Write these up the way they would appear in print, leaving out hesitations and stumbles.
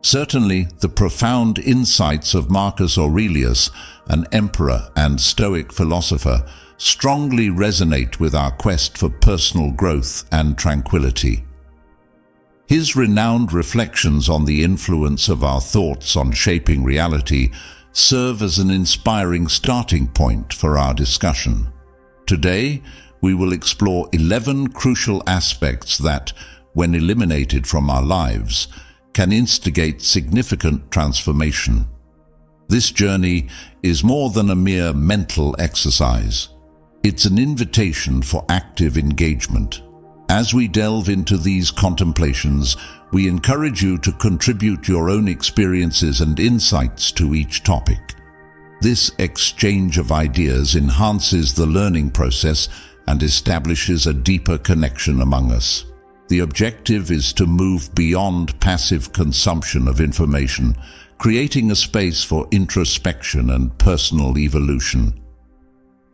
Certainly, the profound insights of Marcus Aurelius, an emperor and Stoic philosopher, strongly resonate with our quest for personal growth and tranquility. His renowned reflections on the influence of our thoughts on shaping reality serve as an inspiring starting point for our discussion. Today, we will explore 11 crucial aspects that, when eliminated from our lives, can instigate significant transformation. This journey is more than a mere mental exercise. It's an invitation for active engagement. As we delve into these contemplations, we encourage you to contribute your own experiences and insights to each topic. This exchange of ideas enhances the learning process and establishes a deeper connection among us. The objective is to move beyond passive consumption of information, creating a space for introspection and personal evolution.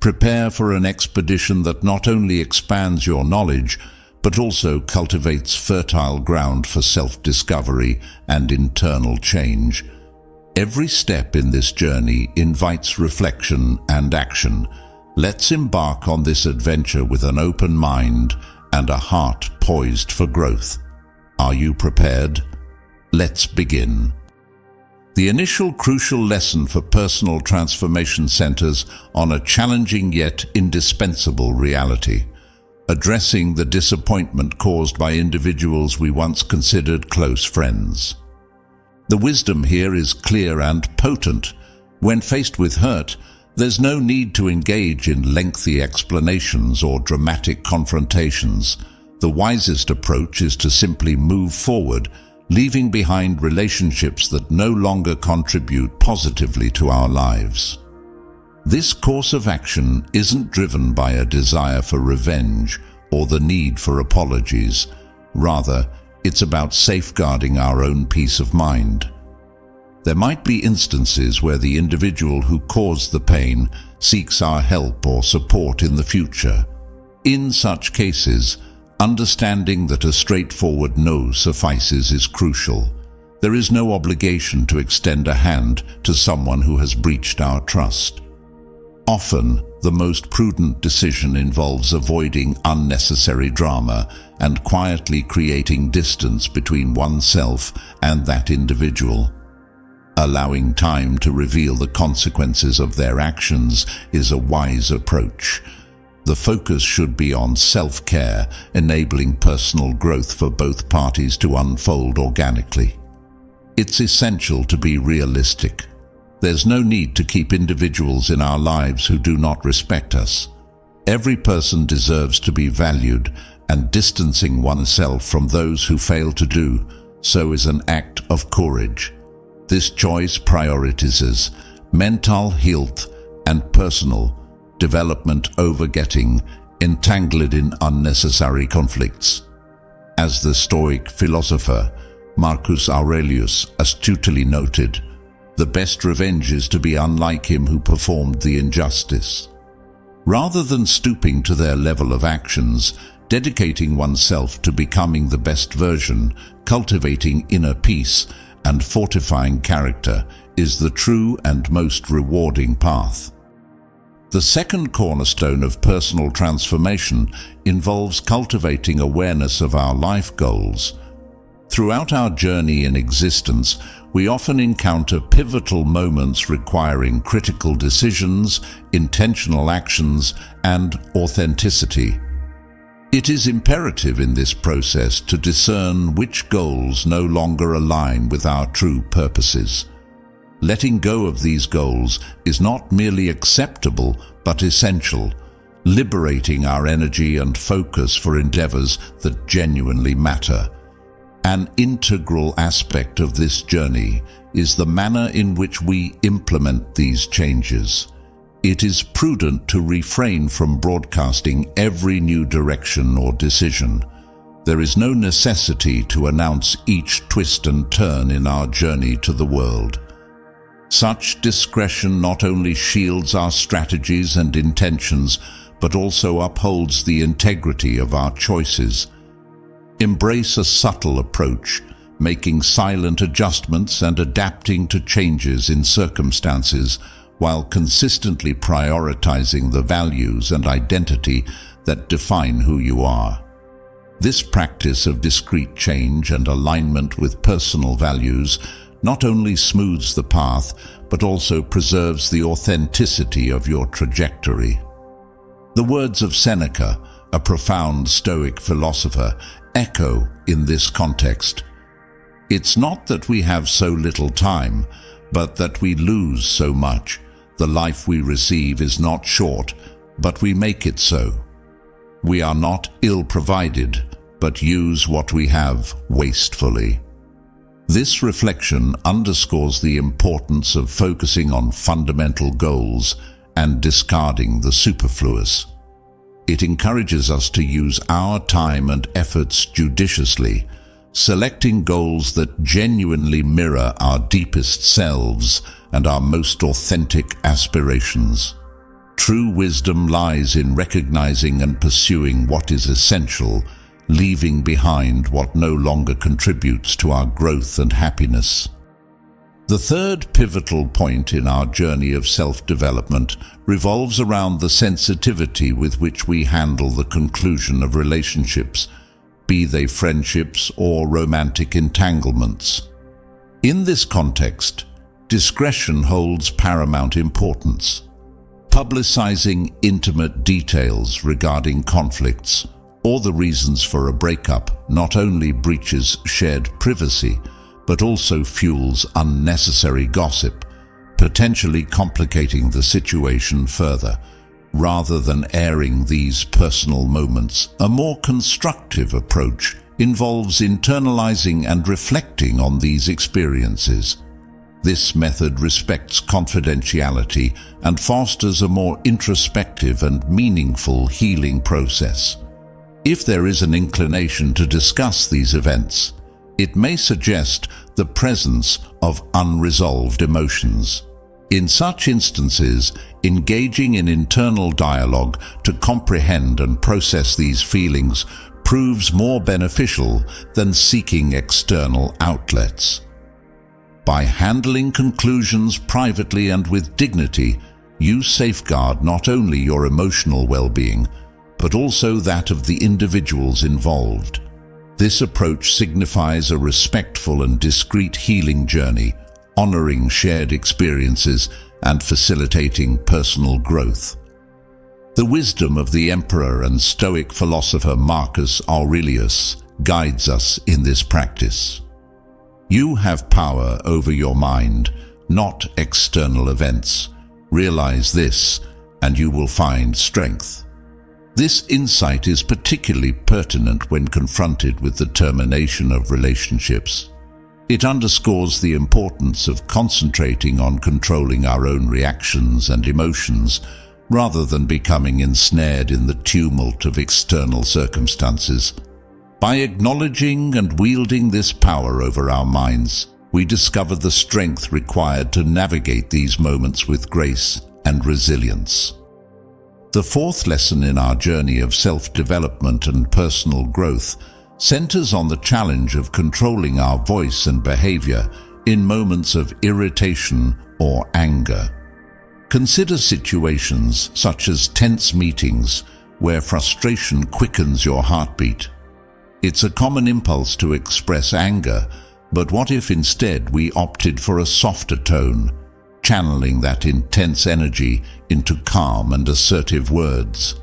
Prepare for an expedition that not only expands your knowledge, but also cultivates fertile ground for self-discovery and internal change. Every step in this journey invites reflection and action. Let's embark on this adventure with an open mind and a heart poised for growth. Are you prepared? Let's begin. The initial crucial lesson for personal transformation centers on a challenging yet indispensable reality: addressing the disappointment caused by individuals we once considered close friends. The wisdom here is clear and potent. When faced with hurt, there's no need to engage in lengthy explanations or dramatic confrontations. The wisest approach is to simply move forward, leaving behind relationships that no longer contribute positively to our lives. This course of action isn't driven by a desire for revenge or the need for apologies. Rather, it's about safeguarding our own peace of mind. There might be instances where the individual who caused the pain seeks our help or support in the future. In such cases, understanding that a straightforward no suffices is crucial. There is no obligation to extend a hand to someone who has breached our trust. Often, the most prudent decision involves avoiding unnecessary drama and quietly creating distance between oneself and that individual. Allowing time to reveal the consequences of their actions is a wise approach. The focus should be on self-care, enabling personal growth for both parties to unfold organically. It's essential to be realistic. There's no need to keep individuals in our lives who do not respect us. Every person deserves to be valued, and distancing oneself from those who fail to do so is an act of courage. This choice prioritizes mental health and personal development over getting entangled in unnecessary conflicts. As the Stoic philosopher Marcus Aurelius astutely noted, the best revenge is to be unlike him who performed the injustice. Rather than stooping to their level of actions, dedicating oneself to becoming the best version, cultivating inner peace, and fortifying character is the true and most rewarding path. The second cornerstone of personal transformation involves cultivating awareness of our life goals. Throughout our journey in existence, we often encounter pivotal moments requiring critical decisions, intentional actions, and authenticity. It is imperative in this process to discern which goals no longer align with our true purposes. Letting go of these goals is not merely acceptable but essential, liberating our energy and focus for endeavors that genuinely matter. An integral aspect of this journey is the manner in which we implement these changes. It is prudent to refrain from broadcasting every new direction or decision. There is no necessity to announce each twist and turn in our journey to the world. Such discretion not only shields our strategies and intentions, but also upholds the integrity of our choices. Embrace a subtle approach, making silent adjustments and adapting to changes in circumstances while consistently prioritizing the values and identity that define who you are. This practice of discrete change and alignment with personal values not only smooths the path, but also preserves the authenticity of your trajectory. The words of Seneca, a profound Stoic philosopher, echo in this context. It's not that we have so little time, but that we lose so much. The life we receive is not short, but we make it so. We are not ill-provided, but use what we have wastefully. This reflection underscores the importance of focusing on fundamental goals and discarding the superfluous. It encourages us to use our time and efforts judiciously, selecting goals that genuinely mirror our deepest selves and our most authentic aspirations. True wisdom lies in recognizing and pursuing what is essential, leaving behind what no longer contributes to our growth and happiness. The third pivotal point in our journey of self-development revolves around the sensitivity with which we handle the conclusion of relationships, be they friendships or romantic entanglements. In this context, discretion holds paramount importance. Publicizing intimate details regarding conflicts or the reasons for a breakup not only breaches shared privacy, but also fuels unnecessary gossip, potentially complicating the situation further. Rather than airing these personal moments, a more constructive approach involves internalizing and reflecting on these experiences. This method respects confidentiality and fosters a more introspective and meaningful healing process. If there is an inclination to discuss these events, it may suggest the presence of unresolved emotions. In such instances, engaging in internal dialogue to comprehend and process these feelings proves more beneficial than seeking external outlets. By handling conclusions privately and with dignity, you safeguard not only your emotional well-being, but also that of the individuals involved. This approach signifies a respectful and discreet healing journey, honoring shared experiences and facilitating personal growth. The wisdom of the emperor and Stoic philosopher Marcus Aurelius guides us in this practice. You have power over your mind, not external events. Realize this, and you will find strength. This insight is particularly pertinent when confronted with the termination of relationships. It underscores the importance of concentrating on controlling our own reactions and emotions, rather than becoming ensnared in the tumult of external circumstances. By acknowledging and wielding this power over our minds, we discover the strength required to navigate these moments with grace and resilience. The fourth lesson in our journey of self-development and personal growth centers on the challenge of controlling our voice and behavior in moments of irritation or anger. Consider situations such as tense meetings where frustration quickens your heartbeat. It's a common impulse to express anger, but what if instead we opted for a softer tone, channeling that intense energy into calm and assertive words?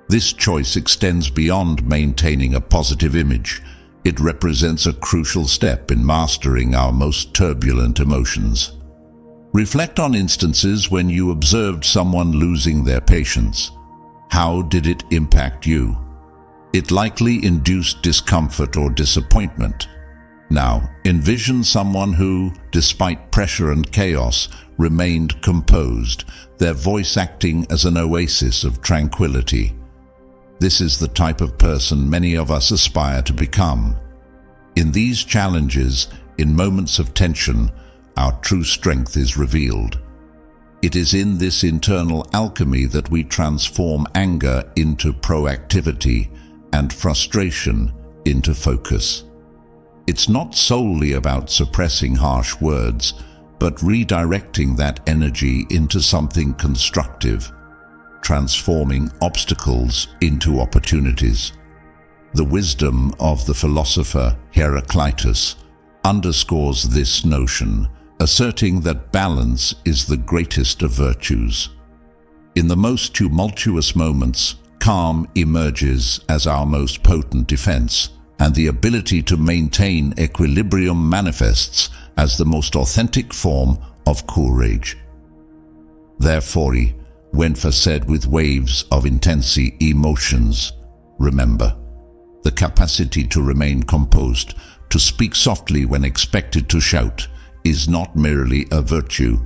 This choice extends beyond maintaining a positive image. It represents a crucial step in mastering our most turbulent emotions. Reflect on instances when you observed someone losing their patience. How did it impact you? It likely induced discomfort or disappointment. Now, envision someone who, despite pressure and chaos, remained composed, their voice acting as an oasis of tranquility. This is the type of person many of us aspire to become. In these challenges, in moments of tension, our true strength is revealed. It is in this internal alchemy that we transform anger into proactivity and frustration into focus. It's not solely about suppressing harsh words, but redirecting that energy into something constructive, transforming obstacles into opportunities. The wisdom of the philosopher Heraclitus underscores this notion, asserting that balance is the greatest of virtues. In the most tumultuous moments, calm emerges as our most potent defense, and the ability to maintain equilibrium manifests as the most authentic form of courage. Therefore, when faced with waves of intense emotions, remember, the capacity to remain composed, to speak softly when expected to shout, is not merely a virtue.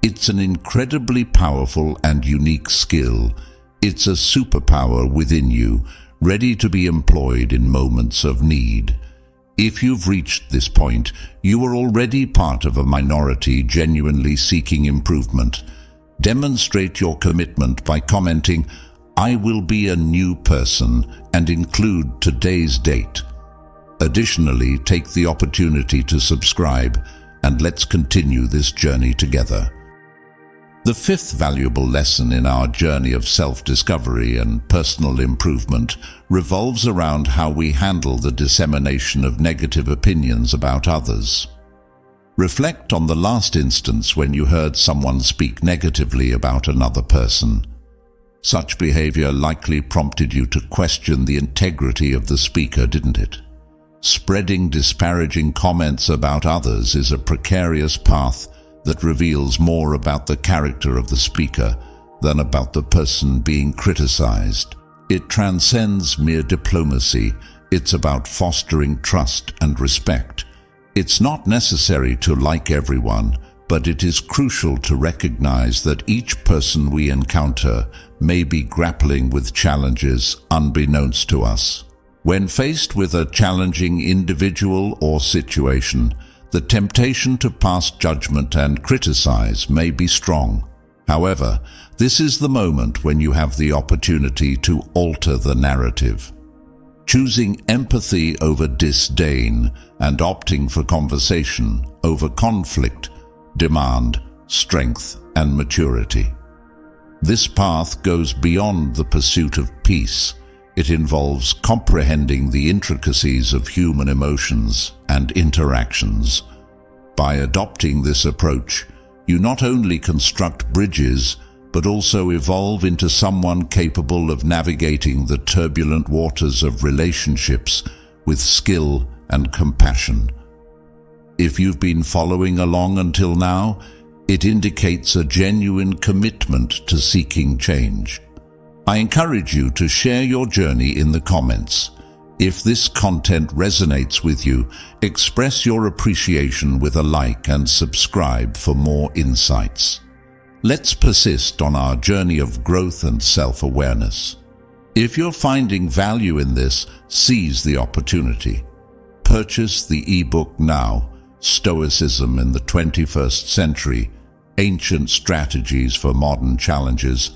It's an incredibly powerful and unique skill. It's a superpower within you, ready to be employed in moments of need. If you've reached this point, you are already part of a minority genuinely seeking improvement. Demonstrate your commitment by commenting, "I will be a new person," and include today's date. Additionally, take the opportunity to subscribe, and let's continue this journey together. The fifth valuable lesson in our journey of self-discovery and personal improvement revolves around how we handle the dissemination of negative opinions about others. Reflect on the last instance when you heard someone speak negatively about another person. Such behavior likely prompted you to question the integrity of the speaker, didn't it? Spreading disparaging comments about others is a precarious path that reveals more about the character of the speaker than about the person being criticized. It transcends mere diplomacy. It's about fostering trust and respect. It's not necessary to like everyone, but it is crucial to recognize that each person we encounter may be grappling with challenges unbeknownst to us. When faced with a challenging individual or situation, the temptation to pass judgment and criticize may be strong. However, this is the moment when you have the opportunity to alter the narrative. Choosing empathy over disdain and opting for conversation over conflict demand strength and maturity. This path goes beyond the pursuit of peace. It involves comprehending the intricacies of human emotions and interactions. By adopting this approach, you not only construct bridges, but also evolve into someone capable of navigating the turbulent waters of relationships with skill and compassion. If you've been following along until now, it indicates a genuine commitment to seeking change. I encourage you to share your journey in the comments. If this content resonates with you, express your appreciation with a like and subscribe for more insights. Let's persist on our journey of growth and self-awareness. If you're finding value in this, seize the opportunity. Purchase the ebook now, Stoicism in the 21st Century, Ancient Strategies for Modern Challenges,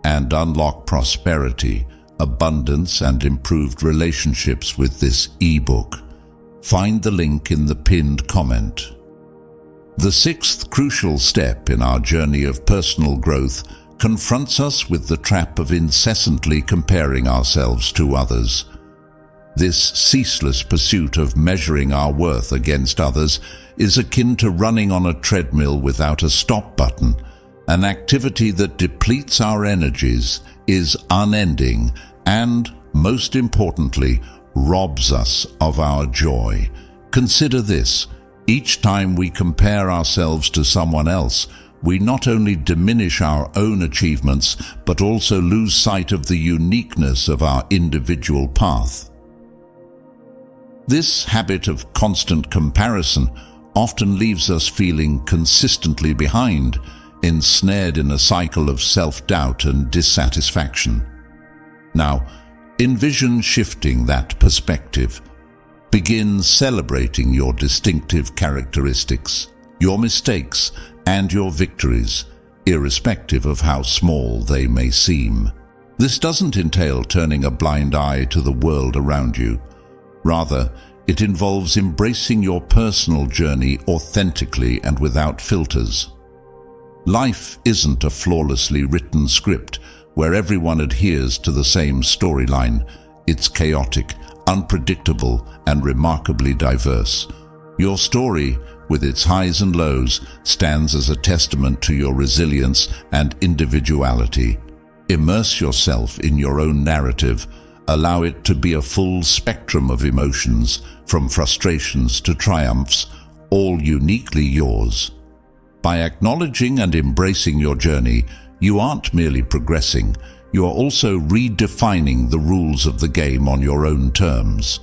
and unlock prosperity, abundance, and improved relationships with this ebook. Find the link in the pinned comment. The sixth crucial step in our journey of personal growth confronts us with the trap of incessantly comparing ourselves to others. This ceaseless pursuit of measuring our worth against others is akin to running on a treadmill without a stop button. An activity that depletes our energies, is unending, and, most importantly, robs us of our joy. Consider this: each time we compare ourselves to someone else, we not only diminish our own achievements, but also lose sight of the uniqueness of our individual path. This habit of constant comparison often leaves us feeling consistently behind, ensnared in a cycle of self-doubt and dissatisfaction. Now, envision shifting that perspective. Begin celebrating your distinctive characteristics, your mistakes, and your victories, irrespective of how small they may seem. This doesn't entail turning a blind eye to the world around you. Rather, It involves embracing your personal journey authentically and without filters. Life isn't a flawlessly written script where everyone adheres to the same storyline. It's chaotic, unpredictable, and remarkably diverse. Your story, with its highs and lows, stands as a testament to your resilience and individuality. Immerse yourself in your own narrative. Allow it to be a full spectrum of emotions, from frustrations to triumphs, all uniquely yours. By acknowledging and embracing your journey, you aren't merely progressing, you are also redefining the rules of the game on your own terms.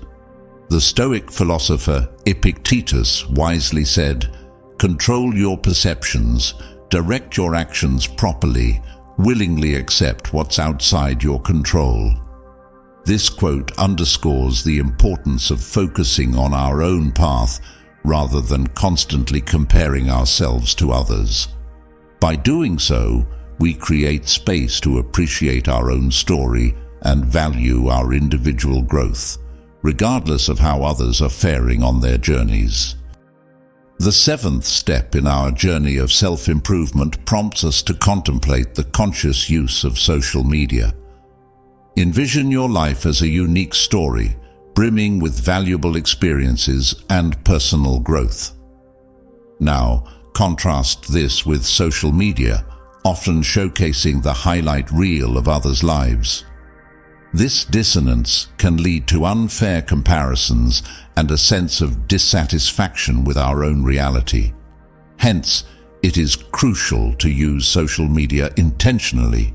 The Stoic philosopher Epictetus wisely said, "Control your perceptions, direct your actions properly, willingly accept what's outside your control." This quote underscores the importance of focusing on our own path rather than constantly comparing ourselves to others. By doing so, we create space to appreciate our own story and value our individual growth, regardless of how others are faring on their journeys. The seventh step in our journey of self-improvement prompts us to contemplate the conscious use of social media. Envision your life as a unique story, brimming with valuable experiences and personal growth. Now, contrast this with social media, often showcasing the highlight reel of others' lives. This dissonance can lead to unfair comparisons and a sense of dissatisfaction with our own reality. Hence, it is crucial to use social media intentionally,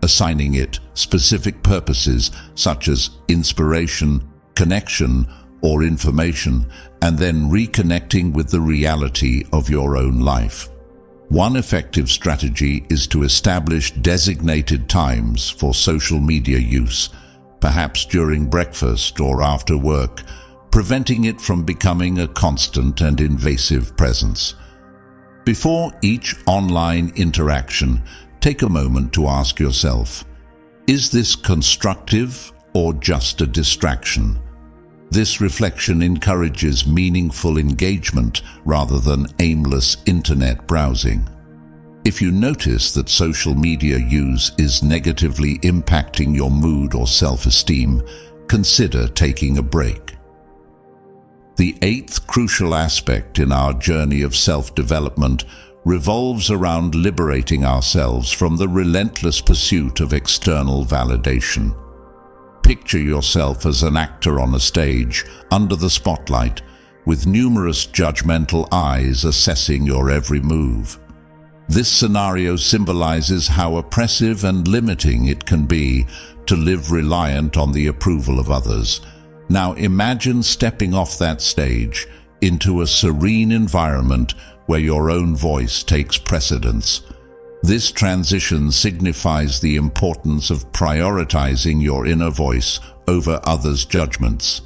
assigning it specific purposes such as inspiration, connection, or information, and then reconnecting with the reality of your own life. One effective strategy is to establish designated times for social media use, perhaps during breakfast or after work, preventing it from becoming a constant and invasive presence. Before each online interaction, take a moment to ask yourself, is this constructive or just a distraction? This reflection encourages meaningful engagement rather than aimless internet browsing. If you notice that social media use is negatively impacting your mood or self-esteem, consider taking a break. The eighth crucial aspect in our journey of self-development revolves around liberating ourselves from the relentless pursuit of external validation. Picture yourself as an actor on a stage, under the spotlight, with numerous judgmental eyes assessing your every move. This scenario symbolizes how oppressive and limiting it can be to live reliant on the approval of others. Now imagine stepping off that stage into a serene environment where your own voice takes precedence. This transition signifies the importance of prioritizing your inner voice over others' judgments.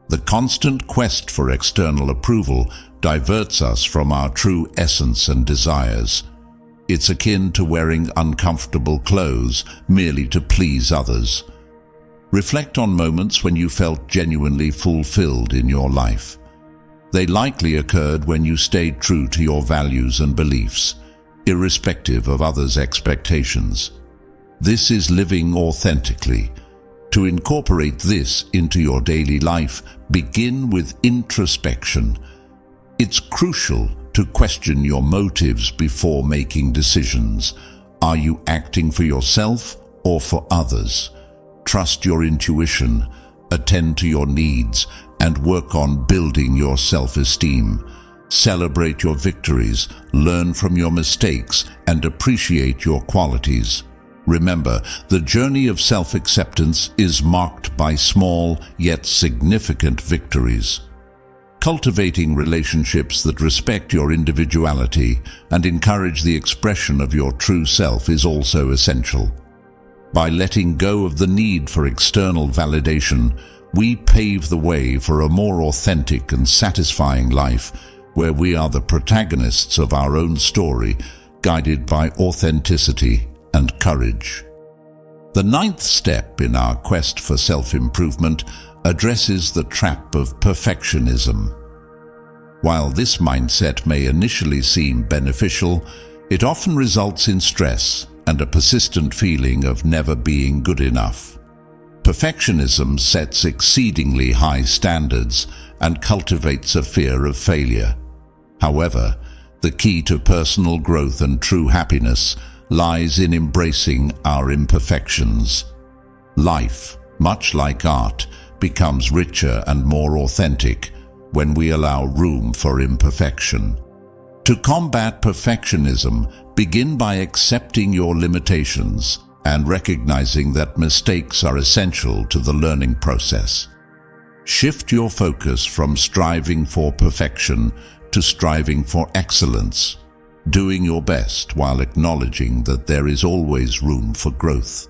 The constant quest for external approval diverts us from our true essence and desires. It's akin to wearing uncomfortable clothes merely to please others. Reflect on moments when you felt genuinely fulfilled in your life. They likely occurred when you stayed true to your values and beliefs, irrespective of others' expectations. This is living authentically. To incorporate this into your daily life, begin with introspection. It's crucial to question your motives before making decisions. Are you acting for yourself or for others? Trust your intuition, attend to your needs, and work on building your self-esteem. Celebrate your victories, learn from your mistakes, and appreciate your qualities. Remember, the journey of self-acceptance is marked by small yet significant victories. Cultivating relationships that respect your individuality and encourage the expression of your true self is also essential. By letting go of the need for external validation, we pave the way for a more authentic and satisfying life where we are the protagonists of our own story, guided by authenticity and courage. The ninth step in our quest for self-improvement addresses the trap of perfectionism. While this mindset may initially seem beneficial, it often results in stress and a persistent feeling of never being good enough. Perfectionism sets exceedingly high standards and cultivates a fear of failure. However, the key to personal growth and true happiness lies in embracing our imperfections. Life, much like art, becomes richer and more authentic when we allow room for imperfection. To combat perfectionism, begin by accepting your limitations and recognizing that mistakes are essential to the learning process. Shift your focus from striving for perfection to striving for excellence, doing your best while acknowledging that there is always room for growth.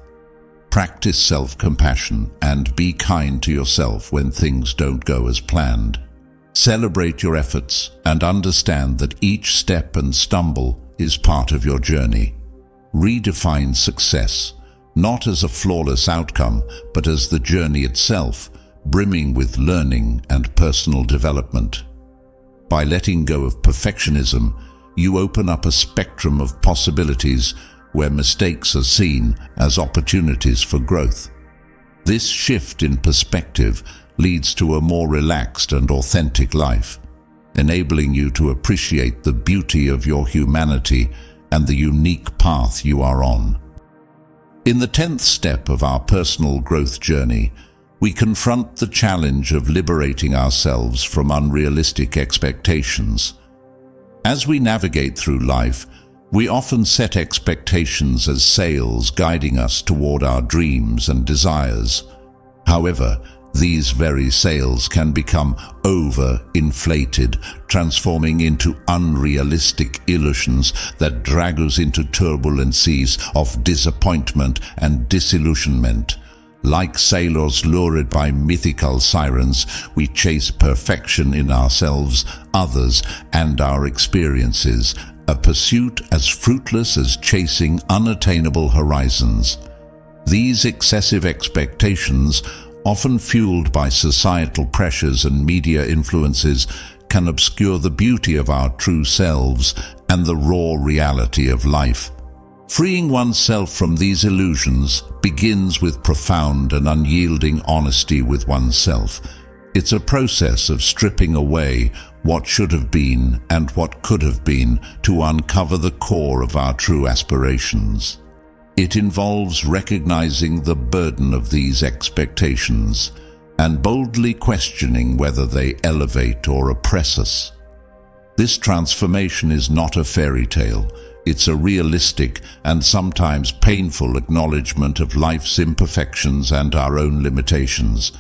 Practice self-compassion and be kind to yourself when things don't go as planned. Celebrate your efforts and understand that each step and stumble is part of your journey. Redefine success, not as a flawless outcome, but as the journey itself, brimming with learning and personal development. By letting go of perfectionism, you open up a spectrum of possibilities where mistakes are seen as opportunities for growth. This shift in perspective leads to a more relaxed and authentic life, enabling you to appreciate the beauty of your humanity and the unique path you are on. In the 10th step of our personal growth journey, we confront the challenge of liberating ourselves from unrealistic expectations. As we navigate through life, we often set expectations as sails guiding us toward our dreams and desires. However, these very sails can become over-inflated, transforming into unrealistic illusions that drag us into turbulent seas of disappointment and disillusionment. Like sailors lured by mythical sirens, we chase perfection in ourselves, others, and our experiences, a pursuit as fruitless as chasing unattainable horizons. These excessive expectations, often fueled by societal pressures and media influences, can obscure the beauty of our true selves and the raw reality of life. Freeing oneself from these illusions begins with profound and unyielding honesty with oneself. It's a process of stripping away what should have been and what could have been to uncover the core of our true aspirations. It involves recognizing the burden of these expectations and boldly questioning whether they elevate or oppress us. This transformation is not a fairy tale. It's a realistic and sometimes painful acknowledgement of life's imperfections and our own limitations.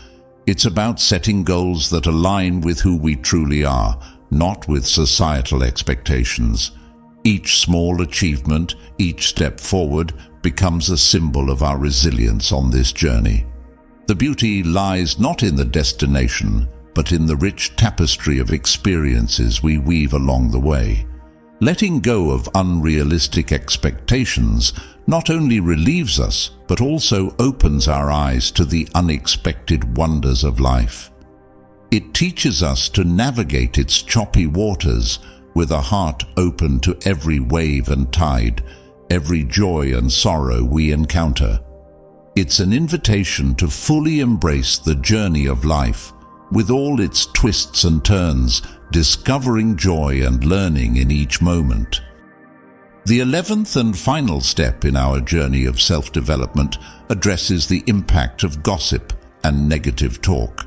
It's about setting goals that align with who we truly are, not with societal expectations. Each small achievement, each step forward, becomes a symbol of our resilience on this journey. The beauty lies not in the destination, but in the rich tapestry of experiences we weave along the way. Letting go of unrealistic expectations not only relieves us, but also opens our eyes to the unexpected wonders of life. It teaches us to navigate its choppy waters with a heart open to every wave and tide, every joy and sorrow we encounter. It's an invitation to fully embrace the journey of life, with all its twists and turns, discovering joy and learning in each moment. The 11th and final step in our journey of self-development addresses the impact of gossip and negative talk.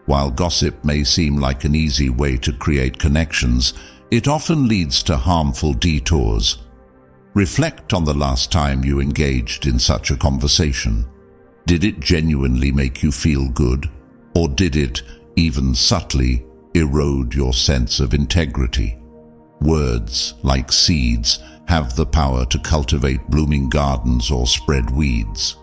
While gossip may seem like an easy way to create connections, it often leads to harmful detours. Reflect on the last time you engaged in such a conversation. Did it genuinely make you feel good, or did it, even subtly, erode your sense of integrity? Words, like seeds, have the power to cultivate blooming gardens or spread weeds.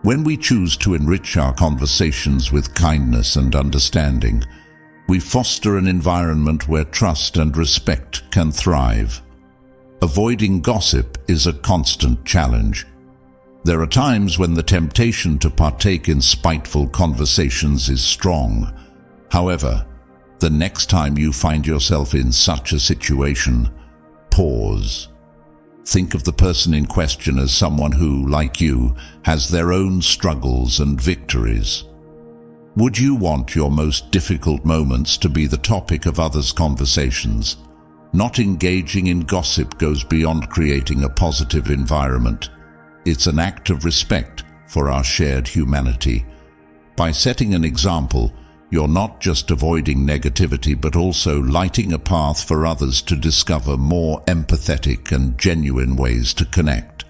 When we choose to enrich our conversations with kindness and understanding, we foster an environment where trust and respect can thrive. Avoiding gossip is a constant challenge. There are times when the temptation to partake in spiteful conversations is strong. However, the next time you find yourself in such a situation, pause. Think of the person in question as someone who, like you, has their own struggles and victories. Would you want your most difficult moments to be the topic of others' conversations? Not engaging in gossip goes beyond creating a positive environment. It's an act of respect for our shared humanity. By setting an example, you're not just avoiding negativity but also lighting a path for others to discover more empathetic and genuine ways to connect.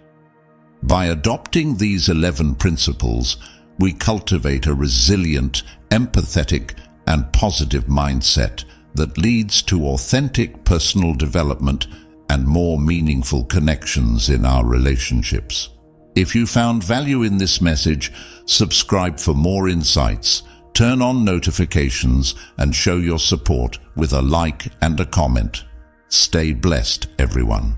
By adopting these 11 principles, we cultivate a resilient, empathetic, and positive mindset that leads to authentic personal development and more meaningful connections in our relationships. If you found value in this message, subscribe for more insights, turn on notifications, and show your support with a like and a comment. Stay blessed, everyone.